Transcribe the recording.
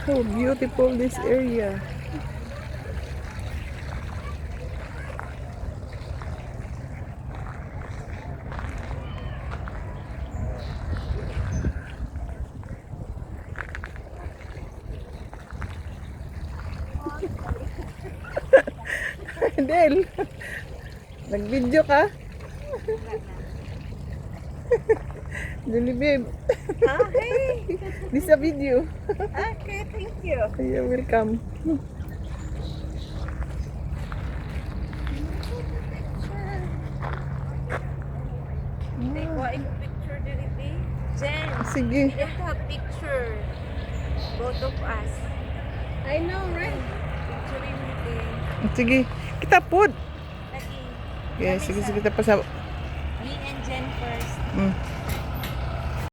How beautiful this area. Del, nag-video ka? Dili babe. Ah, hey! This a video. Okay, thank you. You're welcome. Take one picture dito. Jen, Sige. we don't have picture. Both of us. I know, right? Picture dito. Sige. Kita pod. Lagi. Yeah, sige, sige. Tapos sa... Me and Jen first. Mm.